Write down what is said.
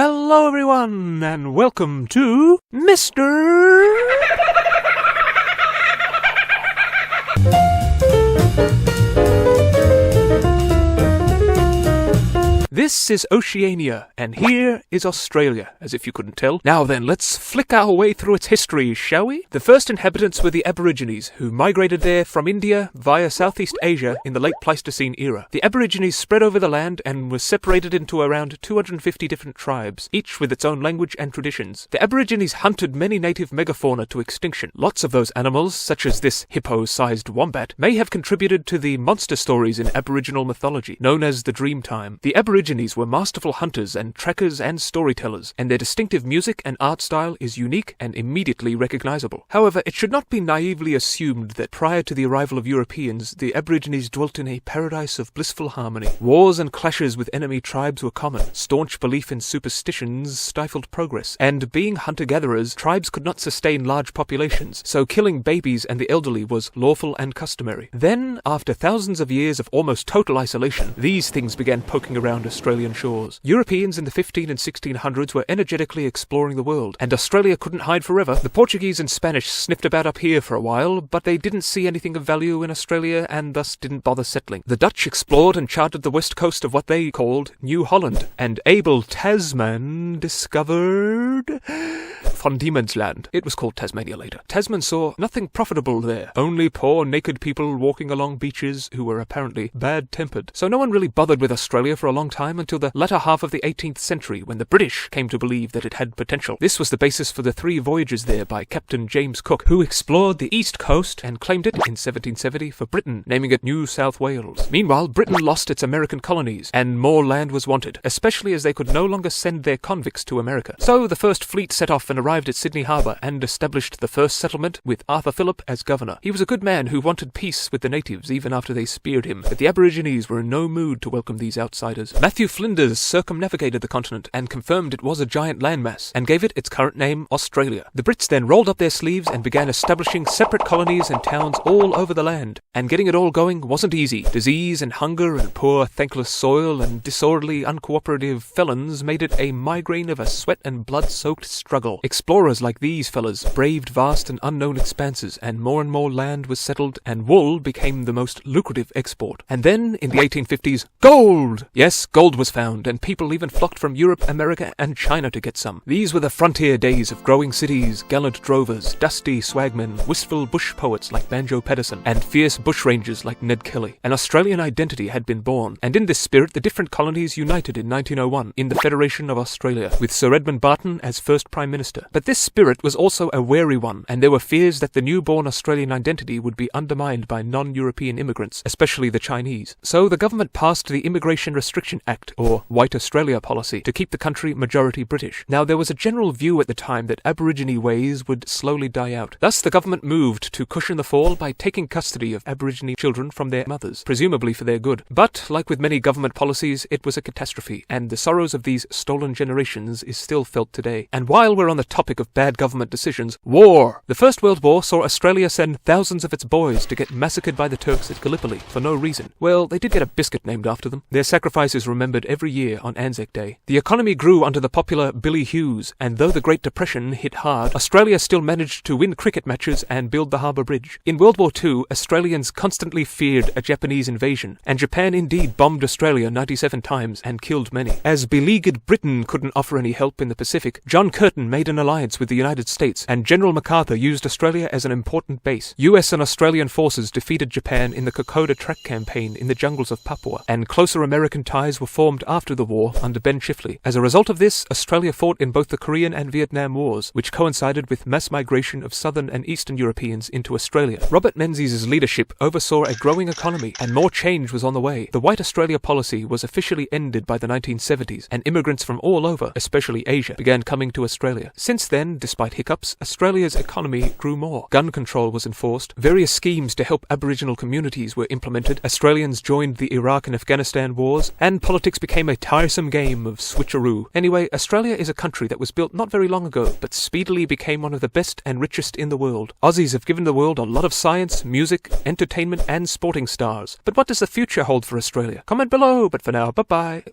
Hello everyone, and welcome to Mr. This is Oceania, and here is Australia, as if you couldn't tell. Now then, let's flick our way through its history, shall we? The first inhabitants were the Aborigines, who migrated there from India via Southeast Asia in the late Pleistocene era. The Aborigines spread over the land and were separated into around 250 different tribes, each with its own language and traditions. The Aborigines hunted many native megafauna to extinction. Lots of those animals, such as this hippo-sized wombat, may have contributed to the monster stories in Aboriginal mythology, known as the Dreamtime. The Aborigines were masterful hunters and trackers and storytellers, and their distinctive music and art style is unique and immediately recognizable. However, it should not be naively assumed that prior to the arrival of Europeans, the Aborigines dwelt in a paradise of blissful harmony. Wars and clashes with enemy tribes were common. Staunch belief in superstitions stifled progress, and being hunter-gatherers, tribes could not sustain large populations, so killing babies and the elderly was lawful and customary. Then, after thousands of years of almost total isolation, these things began poking around Australian shores. Europeans in the 15 and 1600s were energetically exploring the world, and Australia couldn't hide forever. The Portuguese and Spanish sniffed about up here for a while, but they didn't see anything of value in Australia and thus didn't bother settling. The Dutch explored and charted the west coast of what they called New Holland, and Abel Tasman discovered Van Diemen's Land. It was called Tasmania later. Tasman saw nothing profitable there, only poor naked people walking along beaches who were apparently bad-tempered. So no one really bothered with Australia for a long time until the latter half of the 18th century, when the British came to believe that it had potential. This was the basis for the 3 voyages there by Captain James Cook, who explored the east coast and claimed it in 1770 for Britain, naming it New South Wales. Meanwhile, Britain lost its American colonies, and more land was wanted, especially as they could no longer send their convicts to America. So the first fleet set off and arrived at Sydney Harbour and established the first settlement with Arthur Phillip as governor. He was a good man who wanted peace with the natives even after they speared him, but the Aborigines were in no mood to welcome these outsiders. Matthew Flinders circumnavigated the continent and confirmed it was a giant landmass, and gave it its current name, Australia. The Brits then rolled up their sleeves and began establishing separate colonies and towns all over the land. And getting it all going wasn't easy. Disease and hunger and poor, thankless soil and disorderly, uncooperative felons made it a migraine of a sweat and blood-soaked struggle. Explorers like these fellas braved vast and unknown expanses, and more land was settled, and wool became the most lucrative export. And then, in the 1850s, gold! Yes, gold was found, and people even flocked from Europe, America, and China to get some. These were the frontier days of growing cities, gallant drovers, dusty swagmen, wistful bush poets like Banjo Paterson, and fierce bushrangers like Ned Kelly. An Australian identity had been born, and in this spirit the different colonies united in 1901 in the Federation of Australia, with Sir Edmund Barton as first Prime Minister. But this spirit was also a wary one, and there were fears that the newborn Australian identity would be undermined by non-European immigrants, especially the Chinese. So the government passed the Immigration Restriction Act, or White Australia policy, to keep the country majority British. Now, there was a general view at the time that Aborigine ways would slowly die out. Thus, the government moved to cushion the fall by taking custody of Aborigine children from their mothers, presumably for their good. But, like with many government policies, it was a catastrophe, and the sorrows of these stolen generations is still felt today. And while we're on the topic of bad government decisions, war! The First World War saw Australia send thousands of its boys to get massacred by the Turks at Gallipoli for no reason. Well, they did get a biscuit named after them. Their sacrifice is remembered every year on Anzac Day. The economy grew under the popular Billy Hughes, and though the Great Depression hit hard, Australia still managed to win cricket matches and build the Harbour Bridge. In World War II, Australians constantly feared a Japanese invasion, and Japan indeed bombed Australia 97 times and killed many. As beleaguered Britain couldn't offer any help in the Pacific, John Curtin made an alliance with the United States, and General MacArthur used Australia as an important base. US and Australian forces defeated Japan in the Kokoda Track Campaign in the jungles of Papua, and closer American ties were formed after the war under Ben Chifley. As a result of this, Australia fought in both the Korean and Vietnam Wars, which coincided with mass migration of Southern and Eastern Europeans into Australia. Robert Menzies' leadership oversaw a growing economy, and more change was on the way. The White Australia policy was officially ended by the 1970s, and immigrants from all over, especially Asia, began coming to Australia. Since then, despite hiccups, Australia's economy grew more. Gun control was enforced, various schemes to help Aboriginal communities were implemented, Australians joined the Iraq and Afghanistan wars, and politics became a tiresome game of switcheroo. Anyway, Australia is a country that was built not very long ago, but speedily became one of the best and richest in the world. Aussies have given the world a lot of science, music, entertainment, and sporting stars. But what does the future hold for Australia? Comment below, but for now, bye-bye.